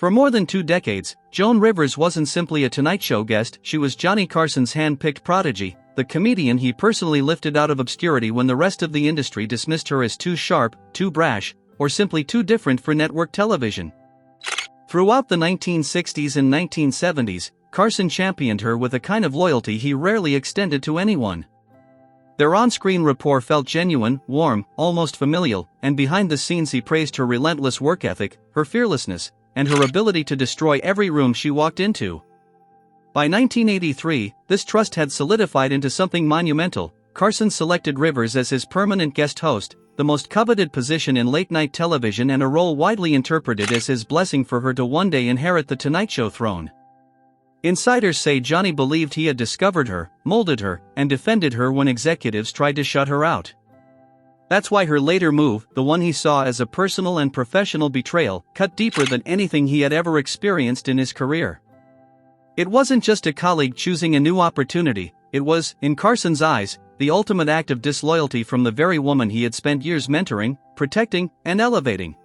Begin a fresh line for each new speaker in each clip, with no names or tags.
For more than 2 decades, Joan Rivers wasn't simply a Tonight Show guest, she was Johnny Carson's hand-picked prodigy, the comedian he personally lifted out of obscurity when the rest of the industry dismissed her as too sharp, too brash, or simply too different for network television. Throughout the 1960s and 1970s, Carson championed her with a kind of loyalty he rarely extended to anyone. Their on-screen rapport felt genuine, warm, almost familial, and behind the scenes he praised her relentless work ethic, her fearlessness, and her ability to destroy every room she walked into. By 1983, this trust had solidified into something monumental. Carson selected Rivers as his permanent guest host, the most coveted position in late-night television and a role widely interpreted as his blessing for her to one day inherit the Tonight Show throne. Insiders say Johnny believed he had discovered her, molded her, and defended her when executives tried to shut her out. That's why her later move, the one he saw as a personal and professional betrayal, cut deeper than anything he had ever experienced in his career. It wasn't just a colleague choosing a new opportunity, it was, in Carson's eyes, the ultimate act of disloyalty from the very woman he had spent years mentoring, protecting, and elevating.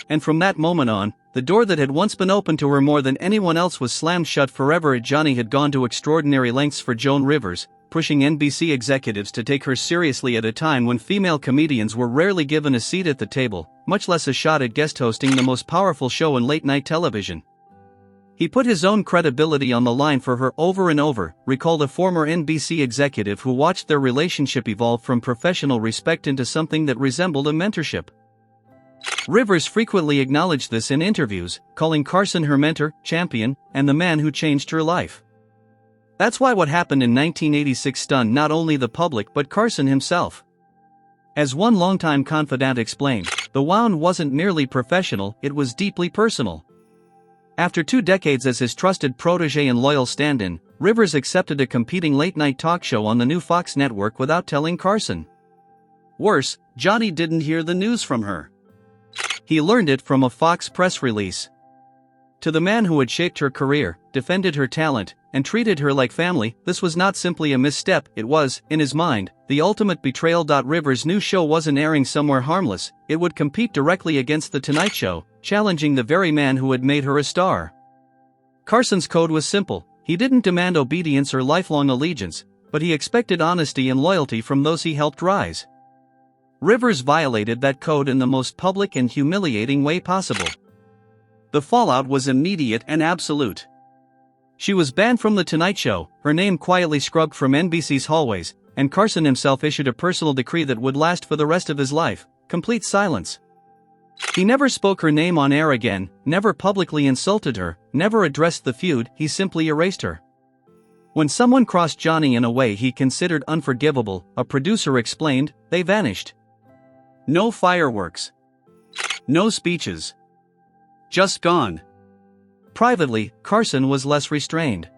And from that moment on, the door that had once been open to her more than anyone else was slammed shut forever. Johnny had gone to extraordinary lengths for Joan Rivers, pushing NBC executives to take her seriously at a time when female comedians were rarely given a seat at the table, much less a shot at guest hosting the most powerful show in late-night television. He put his own credibility on the line for her over and over, recalled a former NBC executive who watched their relationship evolve from professional respect into something that resembled a mentorship. Rivers frequently acknowledged this in interviews, calling Carson her mentor, champion, and the man who changed her life. That's why what happened in 1986 stunned not only the public but Carson himself. As one longtime confidant explained, the wound wasn't merely professional, it was deeply personal. After 2 decades as his trusted protege and loyal stand-in, Rivers accepted a competing late-night talk show on the new Fox network without telling Carson. Worse, Johnny didn't hear the news from her. He learned it from a Fox press release. To the man who had shaped her career, defended her talent, and treated her like family, this was not simply a misstep, it was, in his mind, the ultimate betrayal. Rivers' new show wasn't airing somewhere harmless, it would compete directly against The Tonight Show, challenging the very man who had made her a star. Carson's code was simple, he didn't demand obedience or lifelong allegiance, but he expected honesty and loyalty from those he helped rise. Rivers violated that code in the most public and humiliating way possible. The fallout was immediate and absolute. She was banned from The Tonight Show, her name quietly scrubbed from NBC's hallways, and Carson himself issued a personal decree that would last for the rest of his life: complete silence. He never spoke her name on air again, never publicly insulted her, never addressed the feud, he simply erased her. When someone crossed Johnny in a way he considered unforgivable, a producer explained, they vanished. No fireworks. No speeches. Just gone. Privately, Carson was less restrained.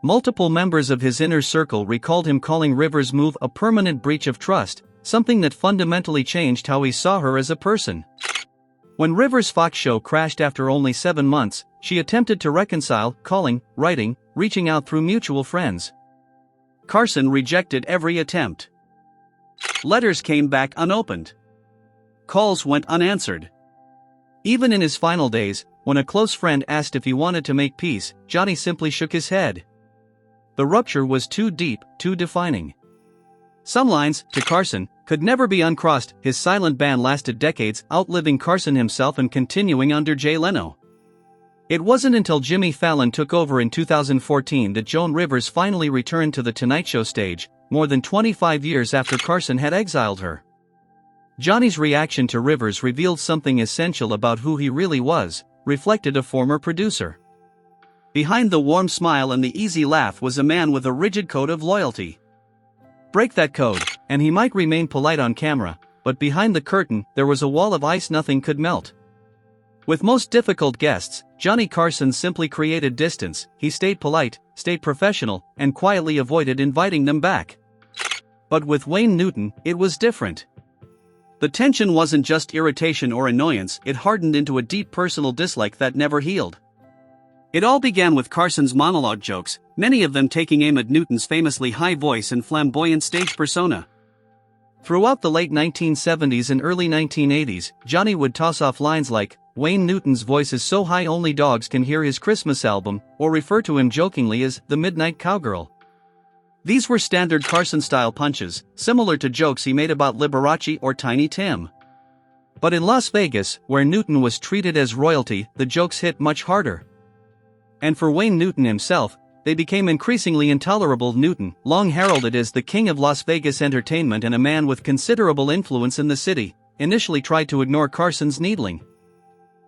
Multiple members of his inner circle recalled him calling Rivers' move a permanent breach of trust, something that fundamentally changed how he saw her as a person. When Rivers' Fox show crashed after only 7 months, she attempted to reconcile, calling, writing, reaching out through mutual friends. Carson rejected every attempt. Letters came back unopened. Calls went unanswered. Even in his final days, when a close friend asked if he wanted to make peace, Johnny simply shook his head. The rupture was too deep, too defining. Some lines, to Carson, could never be uncrossed. His silent ban lasted decades, outliving Carson himself and continuing under Jay Leno. It wasn't until Jimmy Fallon took over in 2014 that Joan Rivers finally returned to The Tonight Show stage, more than 25 years after Carson had exiled her. Johnny's reaction to Rivers revealed something essential about who he really was, reflected a former producer. Behind the warm smile and the easy laugh was a man with a rigid code of loyalty. Break that code, and he might remain polite on camera, but behind the curtain, there was a wall of ice nothing could melt. With most difficult guests, Johnny Carson simply created distance. He stayed polite, stayed professional, and quietly avoided inviting them back. But with Wayne Newton, it was different. The tension wasn't just irritation or annoyance, it hardened into a deep personal dislike that never healed. It all began with Carson's monologue jokes, many of them taking aim at Newton's famously high voice and flamboyant stage persona. Throughout the late 1970s and early 1980s, Johnny would toss off lines like, "Wayne Newton's voice is so high only dogs can hear his Christmas album," or refer to him jokingly as the Midnight Cowgirl. These were standard Carson-style punches, similar to jokes he made about Liberace or Tiny Tim. But in Las Vegas, where Newton was treated as royalty, the jokes hit much harder. And for Wayne Newton himself, they became increasingly intolerable. Newton, long heralded as the king of Las Vegas entertainment and a man with considerable influence in the city, initially tried to ignore Carson's needling.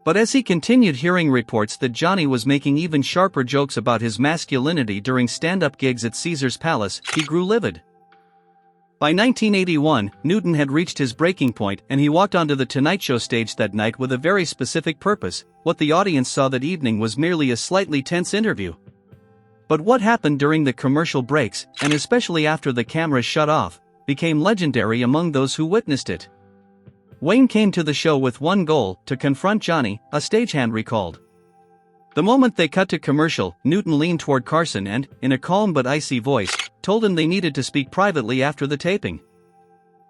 But as he continued hearing reports that Johnny was making even sharper jokes about his masculinity during stand-up gigs at Caesar's Palace, he grew livid. By 1981, Newton had reached his breaking point and he walked onto the Tonight Show stage that night with a very specific purpose. What the audience saw that evening was merely a slightly tense interview. But what happened during the commercial breaks, and especially after the cameras shut off, became legendary among those who witnessed it. Wayne came to the show with one goal: to confront Johnny, a stagehand recalled. The moment they cut to commercial, Newton leaned toward Carson and, in a calm but icy voice, told him they needed to speak privately after the taping.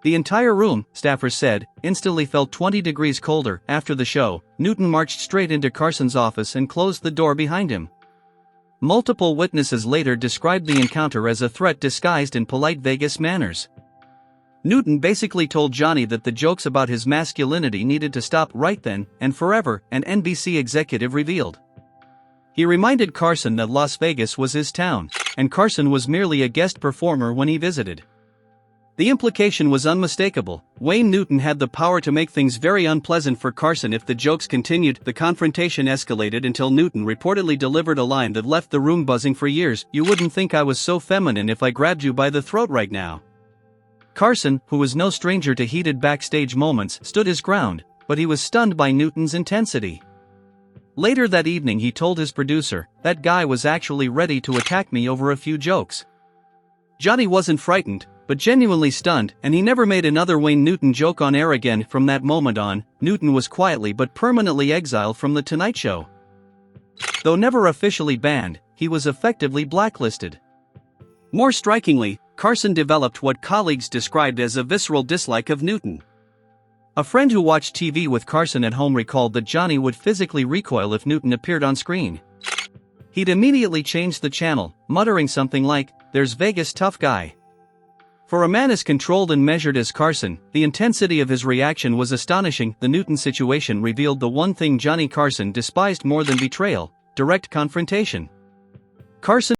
The entire room, staffers said, instantly felt 20 degrees colder. After the show, Newton marched straight into Carson's office and closed the door behind him. Multiple witnesses later described the encounter as a threat disguised in polite Vegas manners. Newton basically told Johnny that the jokes about his masculinity needed to stop right then and forever, an NBC executive revealed. He reminded Carson that Las Vegas was his town, and Carson was merely a guest performer when he visited. The implication was unmistakable. Wayne Newton had the power to make things very unpleasant for Carson if the jokes continued. The confrontation escalated until Newton reportedly delivered a line that left the room buzzing for years: "You wouldn't think I was so feminine if I grabbed you by the throat right now." Carson, who was no stranger to heated backstage moments, stood his ground, but he was stunned by Newton's intensity. Later that evening he told his producer, "That guy was actually ready to attack me over a few jokes." Johnny wasn't frightened, but genuinely stunned, and he never made another Wayne Newton joke on air again. From that moment on, Newton was quietly but permanently exiled from The Tonight Show. Though never officially banned, he was effectively blacklisted. More strikingly, Carson developed what colleagues described as a visceral dislike of Newton. A friend who watched TV with Carson at home recalled that Johnny would physically recoil if Newton appeared on screen. He'd immediately change the channel, muttering something like, "There's Vegas tough guy." For a man as controlled and measured as Carson, the intensity of his reaction was astonishing. The Newton situation revealed the one thing Johnny Carson despised more than betrayal: direct confrontation. Carson